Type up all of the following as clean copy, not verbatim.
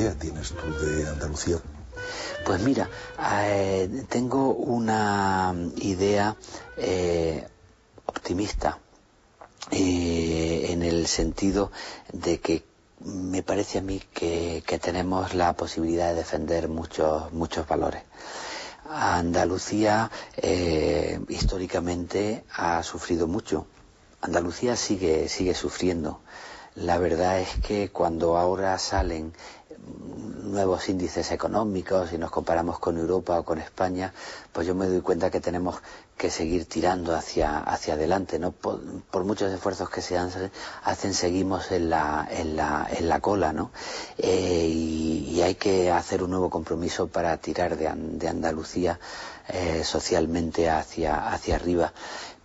idea tienes tú de Andalucía? Pues mira, tengo una idea optimista, en el sentido de que me parece a mí que tenemos la posibilidad de defender muchos valores. Andalucía históricamente ha sufrido mucho. Andalucía sigue sufriendo. La verdad es que cuando ahora salen nuevos índices económicos y nos comparamos con Europa o con España, pues yo me doy cuenta que tenemos que seguir tirando hacia adelante, ¿no? Por muchos esfuerzos que se hacen, seguimos en la cola, ¿no? Y hay que hacer un nuevo compromiso para tirar de Andalucía socialmente hacia arriba.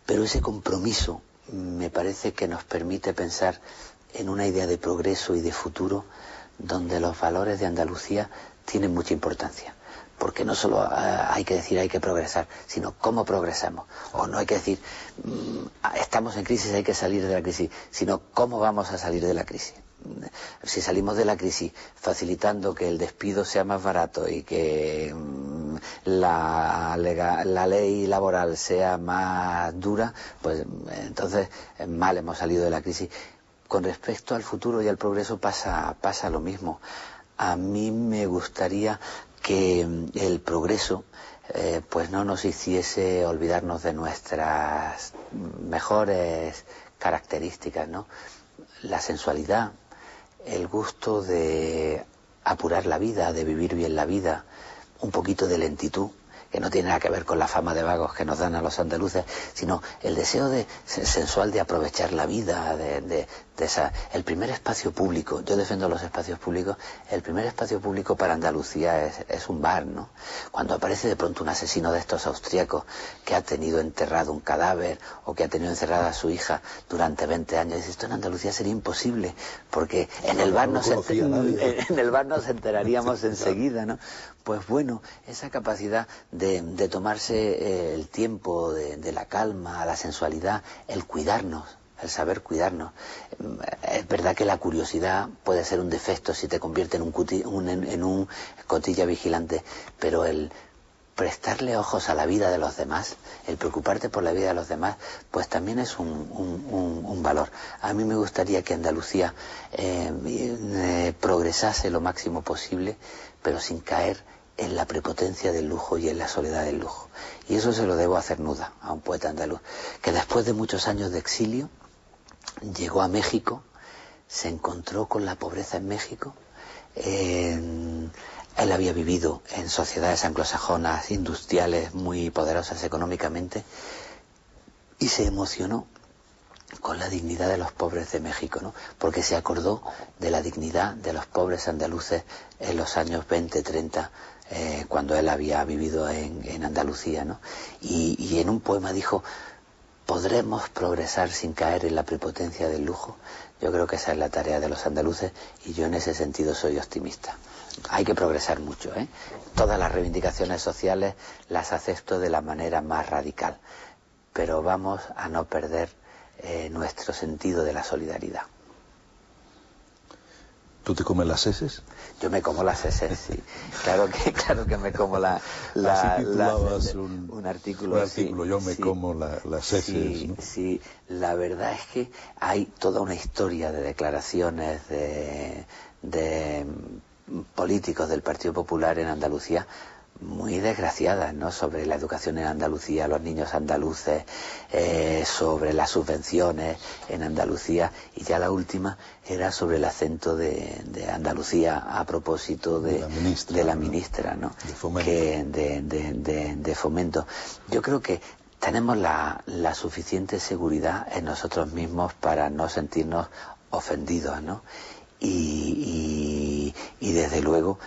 Pero ese compromiso me parece que nos permite pensar en una idea de progreso y de futuro donde los valores de Andalucía tienen mucha importancia. Porque no solo hay que decir hay que progresar, sino cómo progresamos. O no hay que decir estamos en crisis, hay que salir de la crisis, sino cómo vamos a salir de la crisis. Si salimos de la crisis facilitando que el despido sea más barato y que la ley laboral sea más dura, pues entonces mal hemos salido de la crisis. Con respecto al futuro y al progreso pasa lo mismo. A mí me gustaría que el progreso pues no nos hiciese olvidarnos de nuestras mejores características, ¿no? La sensualidad, el gusto de apurar la vida, de vivir bien la vida, un poquito de lentitud, que no tiene nada que ver con la fama de vagos que nos dan a los andaluces, sino el deseo sensual de aprovechar la vida, el primer espacio público. Yo defiendo los espacios públicos. El primer espacio público para Andalucía es un bar, ¿no? Cuando aparece de pronto un asesino de estos austríacos que ha tenido enterrado un cadáver o que ha tenido encerrada a su hija durante 20 años, dice, esto en Andalucía sería imposible, porque en el bar nos enteraríamos enseguida, ¿no? Pues bueno, esa capacidad de tomarse el tiempo, de la calma, la sensualidad, el cuidarnos, el saber cuidarnos. Es verdad que la curiosidad puede ser un defecto si te convierte en un cotilla vigilante, pero el prestarle ojos a la vida de los demás, el preocuparte por la vida de los demás, pues también es un valor. A mí me gustaría que Andalucía progresase lo máximo posible, pero sin caer en la prepotencia del lujo y en la soledad del lujo. Y eso se lo debo a Cernuda, a un poeta andaluz, que después de muchos años de exilio llegó a México, se encontró con la pobreza en México. Él había vivido en sociedades anglosajonas, industriales, muy poderosas económicamente, y se emocionó con la dignidad de los pobres de México, ¿no? Porque se acordó de la dignidad de los pobres andaluces en los años 20, 30, cuando él había vivido en Andalucía, ¿no? Y en un poema dijo, ¿podremos progresar sin caer en la prepotencia del lujo? Yo creo que esa es la tarea de los andaluces y yo en ese sentido soy optimista. Hay que progresar mucho, ¿eh? Todas las reivindicaciones sociales las acepto de la manera más radical, pero vamos a no perder nuestro sentido de la solidaridad. ¿Tú te comes las heces? Yo me como las heces, sí. Claro que me como un artículo. Un artículo, sí, yo me como las heces, sí, ¿no? Sí, la verdad es que hay toda una historia de declaraciones de políticos del Partido Popular en Andalucía muy desgraciadas, ¿no? Sobre la educación en Andalucía, los niños andaluces, sobre las subvenciones en Andalucía, y ya la última era sobre el acento de Andalucía a propósito de la ministra, ¿no? De Fomento. De Fomento. Yo creo que tenemos la suficiente seguridad en nosotros mismos para no sentirnos ofendidos, ¿no? Y desde luego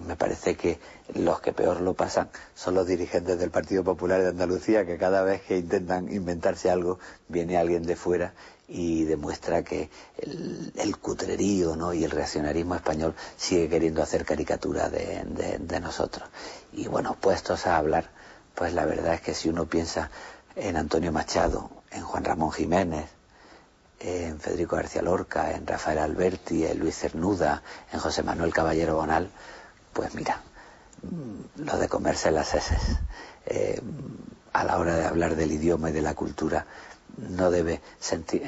me parece que los que peor lo pasan son los dirigentes del Partido Popular de Andalucía, que cada vez que intentan inventarse algo viene alguien de fuera y demuestra que el cutrerío, ¿no? Y el reaccionarismo español sigue queriendo hacer caricatura de nosotros. Y bueno, puestos a hablar, pues la verdad es que si uno piensa en Antonio Machado, en Juan Ramón Jiménez, en Federico García Lorca, en Rafael Alberti, en Luis Cernuda, en José Manuel Caballero Bonal, pues mira, lo de comerse las heces a la hora de hablar del idioma y de la cultura no debe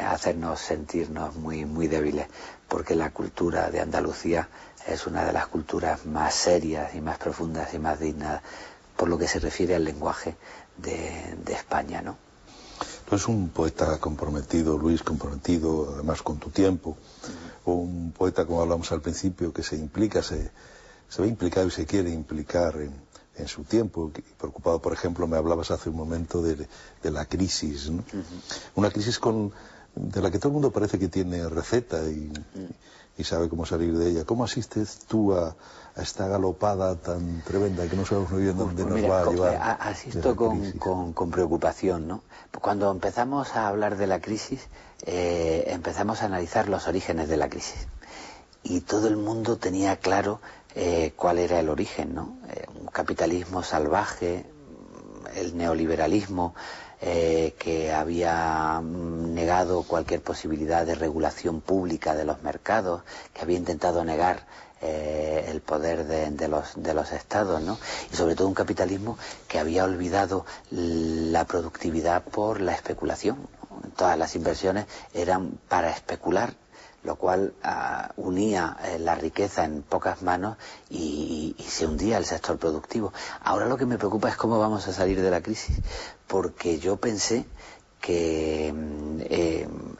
hacernos sentirnos muy débiles, porque la cultura de Andalucía es una de las culturas más serias y más profundas y más dignas por lo que se refiere al lenguaje de España, ¿no? Tú eres un poeta comprometido, Luis, comprometido además con tu tiempo, un poeta, como hablamos al principio, que se implica, se ve implicado y se quiere implicar en su tiempo, y preocupado, por ejemplo, me hablabas hace un momento de la crisis, ¿no? Una crisis de la que todo el mundo parece que tiene receta y sabe cómo salir de ella. ¿Cómo asistes tú a esta galopada tan tremenda que no sabemos muy bien dónde nos va a llevar? Asisto con preocupación, ¿no? Cuando empezamos a hablar de la crisis, empezamos a analizar los orígenes de la crisis. Y todo el mundo tenía claro cuál era el origen, ¿no? Un capitalismo salvaje, el neoliberalismo, que había negado cualquier posibilidad de regulación pública de los mercados, que había intentado negar el poder de los estados, ¿no? Y sobre todo un capitalismo que había olvidado la productividad por la especulación, ¿no? Todas las inversiones eran para especular, lo cual unía la riqueza en pocas manos y se hundía el sector productivo. Ahora lo que me preocupa es cómo vamos a salir de la crisis, porque yo pensé que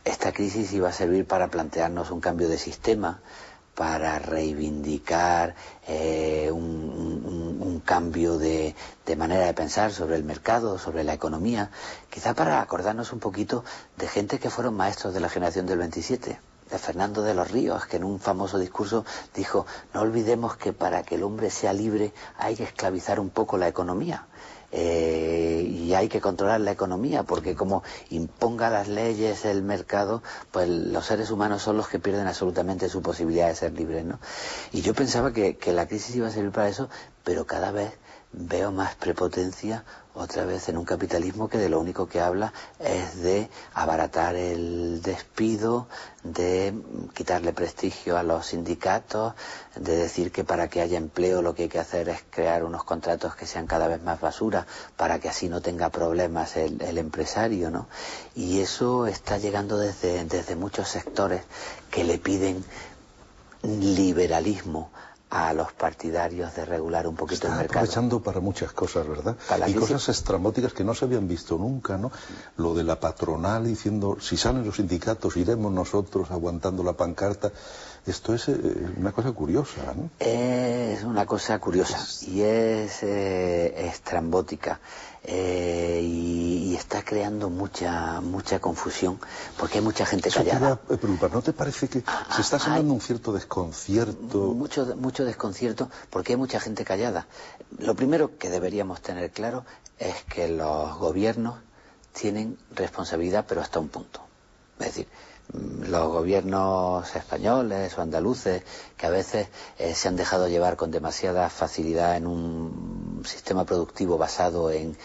esta crisis iba a servir para plantearnos un cambio de sistema, para reivindicar un cambio de manera de pensar sobre el mercado, sobre la economía, quizá para acordarnos un poquito de gente que fueron maestros de la generación del 27, de Fernando de los Ríos, que en un famoso discurso dijo: no olvidemos que para que el hombre sea libre hay que esclavizar un poco la economía. Y hay que controlar la economía, porque como imponga las leyes el mercado, pues los seres humanos son los que pierden absolutamente su posibilidad de ser libres, ¿no? Y yo pensaba que la crisis iba a servir para eso, pero cada vez veo más prepotencia otra vez en un capitalismo que de lo único que habla es de abaratar el despido, de quitarle prestigio a los sindicatos, de decir que para que haya empleo lo que hay que hacer es crear unos contratos que sean cada vez más basura para que así no tenga problemas el empresario, ¿no? Y eso está llegando desde muchos sectores que le piden liberalismo a los partidarios de regular un poquito el mercado. Aprovechando para muchas cosas, ¿verdad? Y cosas estrambóticas que no se habían visto nunca, ¿no? Lo de la patronal diciendo: si salen los sindicatos, iremos nosotros aguantando la pancarta. Esto es una cosa curiosa, ¿no? Es una cosa curiosa y es estrambótica. Y está creando mucha confusión, porque hay mucha gente callada. ¿No te parece que se está generando un cierto desconcierto? Mucho desconcierto, porque hay mucha gente callada. Lo primero que deberíamos tener claro es que los gobiernos tienen responsabilidad, pero hasta un punto. Es decir, los gobiernos españoles o andaluces, que a veces se han dejado llevar con demasiada facilidad en un sistema productivo basado en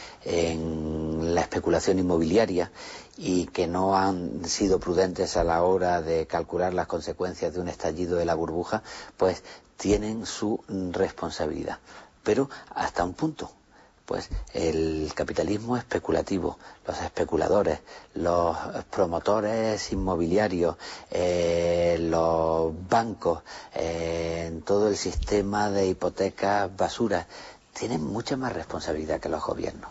la especulación inmobiliaria, y que no han sido prudentes a la hora de calcular las consecuencias de un estallido de la burbuja, pues tienen su responsabilidad, pero hasta un punto. Pues el capitalismo especulativo, los especuladores, los promotores inmobiliarios, los bancos, todo el sistema de hipotecas basura, tienen mucha más responsabilidad que los gobiernos.